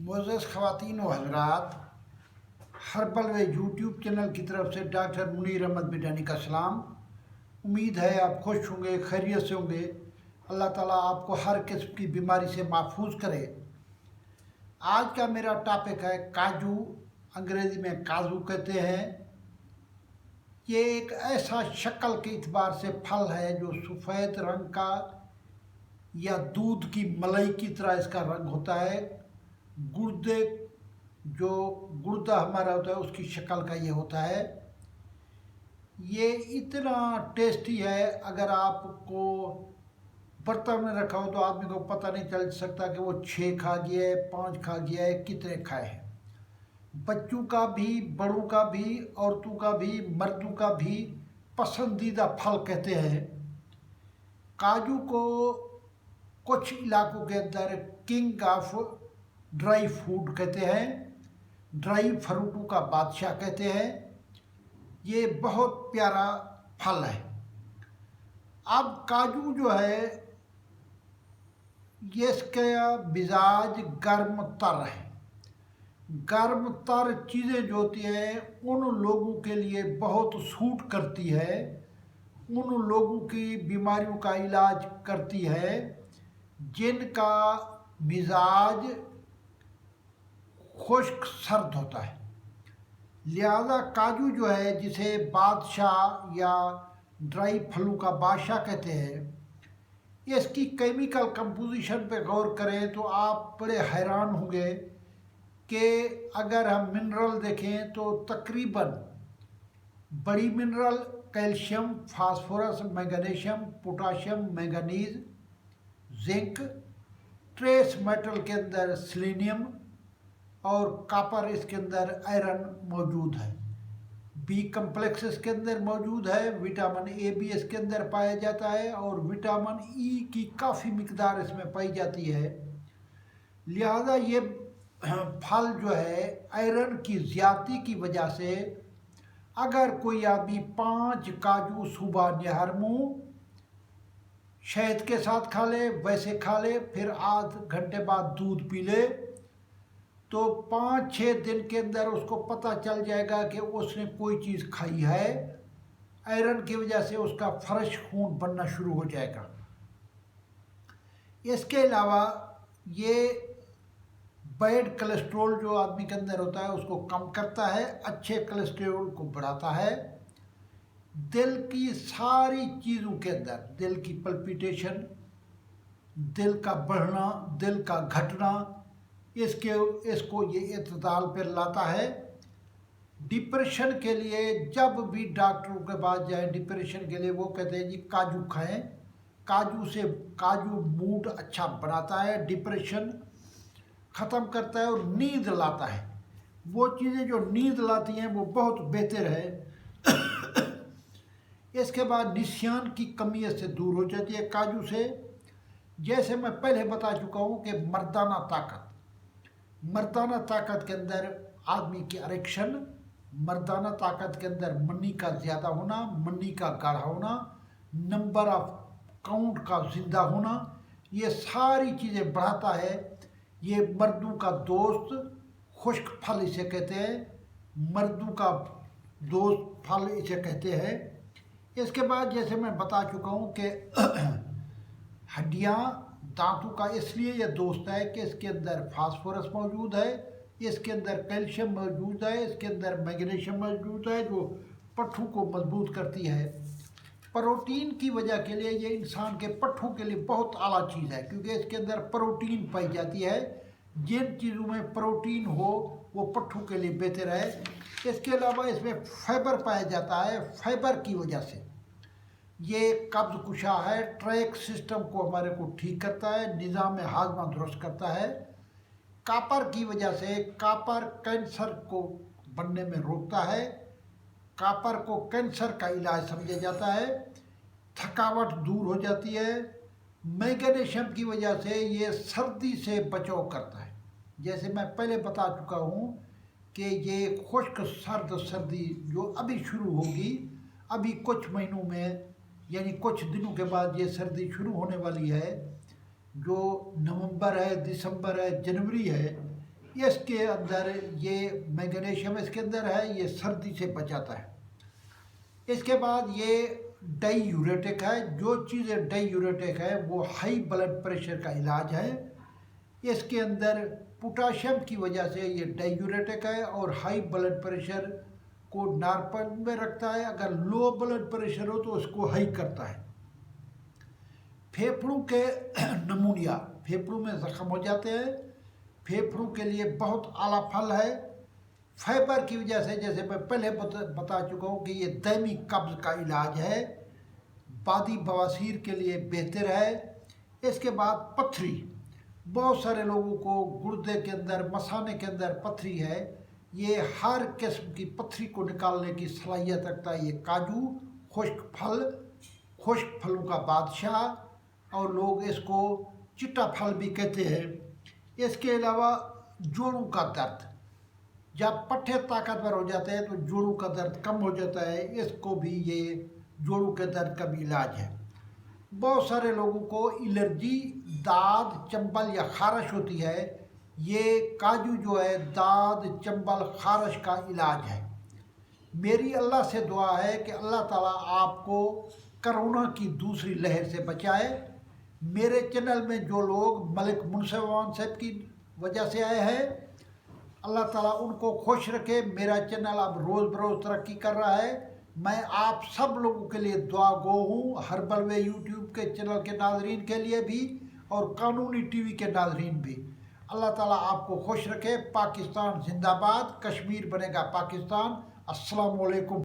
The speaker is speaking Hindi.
मोअज़्ज़ज़ ख़वातीन व हज़रात, हर्बल व यूट्यूब चैनल की तरफ से डॉक्टर मुनीर अहमद बिडानी का सलाम। उम्मीद है आप खुश होंगे, खैरियत से होंगे। अल्लाह ताला आपको हर किस्म की बीमारी से महफूज करे। आज का मेरा टॉपिक है काजू, अंग्रेज़ी में काजू कहते हैं। ये एक ऐसा शक्ल के एतबार से फल है जो सफ़ेद रंग का या दूध की मलाई की तरह इसका रंग होता है। गुर्दे जो गुर्दा हमारा होता है उसकी शक्ल का ये होता है। ये इतना टेस्टी है, अगर आपको बर्तन में रखा हो तो आदमी को पता नहीं चल सकता कि वो 6 खा गया है, 5 खा गया है, कितने खाए हैं। बच्चों का भी, बड़ों का भी, औरतों का भी, मर्दों का भी पसंदीदा फल कहते हैं। काजू को कुछ इलाकों के अंदर किंग ऑफ ड्राई फूड कहते हैं, ड्राई फ्रूटों का बादशाह कहते हैं। ये बहुत प्यारा फल है। अब काजू जो है ये इसका मिजाज गर्म तर है। गर्म तर चीज़ें जो होती हैं उन लोगों के लिए बहुत सूट करती है, उन लोगों की बीमारियों का इलाज करती है जिनका मिजाज खुश्क सर्द होता है। लिहाजा काजू जो है, जिसे बादशाह या ड्राई फलों का बादशाह कहते हैं, इसकी केमिकल कंपोजिशन पे गौर करें तो आप बड़े हैरान होंगे कि अगर हम मिनरल देखें तो तकरीबन बड़ी mineral calcium, phosphorus, magnesium, potassium, manganese, zinc, trace metal के अंदर सेलेनियम और कॉपर, इसके अंदर आयरन मौजूद है। बी कम्प्लेक्स इसके अंदर मौजूद है। विटामिन ए भी इसके अंदर पाया जाता है और विटामिन ई की काफ़ी मिकदार इसमें पाई जाती है। लिहाजा ये फल जो है आयरन की ज़्यादती की वजह से अगर कोई आदमी 5 काजू सुबह निहर मुँह शहद के साथ खा ले, वैसे खा ले, फिर आध घंटे बाद दूध पी ले, तो 5-6 दिन के अंदर उसको पता चल जाएगा कि उसने कोई चीज़ खाई है। आयरन की वजह से उसका फ्रेश खून बनना शुरू हो जाएगा। इसके अलावा ये बैड कोलेस्ट्रॉल जो आदमी के अंदर होता है उसको कम करता है, अच्छे कोलेस्ट्रॉल को बढ़ाता है। दिल की सारी चीज़ों के अंदर, दिल की पल्पिटेशन, दिल का बढ़ना, दिल का घटना, इसको ये इत्तदाल पर लाता है। डिप्रेशन के लिए जब भी डॉक्टरों के पास जाए डिप्रेशन के लिए, वो कहते हैं जी काजू खाएं। काजू मूड अच्छा बनाता है, डिप्रेशन ख़त्म करता है और नींद लाता है। वो चीज़ें जो नींद लाती हैं वो बहुत बेहतर है। इसके बाद निस्यान की कमी इससे दूर हो जाती है काजू से। जैसे मैं पहले बता चुका हूँ कि मर्दाना ताकत के अंदर आदमी की अरेक्शन, मर्दाना ताकत के अंदर मनी का ज़्यादा होना, मनी का गाढ़ा होना, नंबर ऑफ काउंट का जिंदा होना, ये सारी चीज़ें बढ़ाता है। ये मर्दों का दोस्त खुश्क फल इसे कहते हैं, मर्दों का दोस्त फल इसे कहते हैं। इसके बाद जैसे मैं बता चुका हूँ कि हड्डियाँ, दांतों का इसलिए यह दोस्त है कि इसके अंदर फास्फोरस मौजूद है, इसके अंदर कैल्शियम मौजूद है, इसके अंदर मैग्नीशियम मौजूद है जो पट्ठों को मजबूत करती है। प्रोटीन की वजह के लिए ये इंसान के पट्ठों के लिए बहुत आला चीज़ है, क्योंकि इसके अंदर प्रोटीन पाई जाती है। जिन चीज़ों में प्रोटीन हो वो पट्ठों के लिए बेहतर है। इसके अलावा इसमें फाइबर पाया जाता है। फाइबर की वजह से ये कब्ज़ कुशा है, ट्रैक सिस्टम को हमारे को ठीक करता है, निज़ाम हाजमा दुरुस्त करता है। कॉपर की वजह से, कॉपर कैंसर को बनने में रोकता है। कॉपर को कैंसर का इलाज समझा जाता है। थकावट दूर हो जाती है। मैग्नीशियम की वजह से ये सर्दी से बचाव करता है। जैसे मैं पहले बता चुका हूँ कि ये खुश्क सर्दी जो अभी शुरू होगी, अभी कुछ महीनों में यानी कुछ दिनों के बाद ये सर्दी शुरू होने वाली है, जो नवंबर है, दिसंबर है, जनवरी है, इसके अंदर ये मैग्नीशियम इसके अंदर है, ये सर्दी से बचाता है। इसके बाद ये डाईयूरेटिक है। जो चीज़ें डाईयूरेटिक है वो हाई ब्लड प्रेशर का इलाज है। इसके अंदर पोटाशियम की वजह से ये डाईयूरेटिक है और हाई ब्लड प्रेशर को नॉर्मल में रखता है। अगर लो ब्लड प्रेशर हो तो उसको हाई करता है। फेफड़ों के नमूनिया, फेफड़ों में जख्म हो जाते हैं, फेफड़ों के लिए बहुत आला फल है। फाइबर की वजह से, जैसे मैं पहले बता चुका हूँ कि ये दायमी कब्ज का इलाज है, बादी बवासीर के लिए बेहतर है। इसके बाद पथरी, बहुत सारे लोगों को गुर्दे के अंदर, मसाने के अंदर पथरी है। ये हर किस्म की पथरी को निकालने की सलाहियत रखता है ये काजू। खुश्क फलों का बादशाह, और लोग इसको चिट्टा फल भी कहते हैं। इसके अलावा जोड़ों का दर्द, जब पट्टे ताकतवर हो जाते हैं तो जोड़ों का दर्द कम हो जाता है। इसको भी ये जोड़ों के दर्द का भी इलाज है। बहुत सारे लोगों को एलर्जी, दाद, चंबल या खारिश होती है। ये काजू जो है दाद, चंबल, खारिश का इलाज है। मेरी अल्लाह से दुआ है कि अल्लाह ताला आपको कोरोना की दूसरी लहर से बचाए। मेरे चैनल में जो लोग मलिक मुनसिफ साहब की वजह से आए हैं, अल्लाह ताला उनको खुश रखे। मेरा चैनल अब रोज़ बरोज़ तरक्की कर रहा है। मैं आप सब लोगों के लिए दुआ गो हूँ, हर्बल वे यूट्यूब के चैनल के नाजरीन के लिए भी और कानूनी टीवी के नाजरीन भी। अल्लाह ताला आपको खुश रखे। पाकिस्तान जिंदाबाद, कश्मीर बनेगा पाकिस्तान। अस्सलाम वालेकुम।